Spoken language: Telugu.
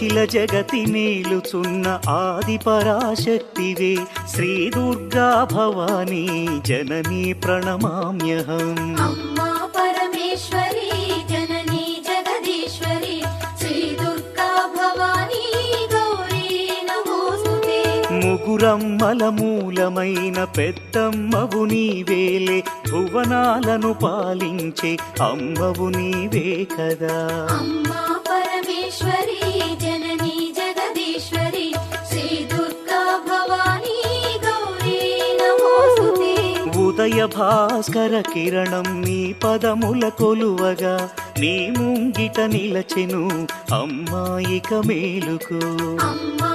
అఖిల జగతి మేలుచున్న ఆది పరాశక్తివే శ్రీ దుర్గా భవానీ జననీ ప్రణమామ్యహం. అమ్మా పరమేశ్వరి జననీ జగదీశ్వరి శ్రీ దుర్గా భవానీ గౌరీ నమోస్తుతే. ముగురమ్మల మూలమైన పెద్దమ్మవు నీవేలే భువనాలను పాలించే అమ్మవు నీవే కదా. అమ్మా పరమేశ్వరి జననీ జగదీశ్వరి శ్రీ దుర్గా భవానీ గౌరీ నమోస్తుతే. ఉదయ భాస్కర కిరణం నీ పదముల కొలువగా నీ ముంగిట నిలచెను అమ్మాయిక మేలుకు. అమ్మా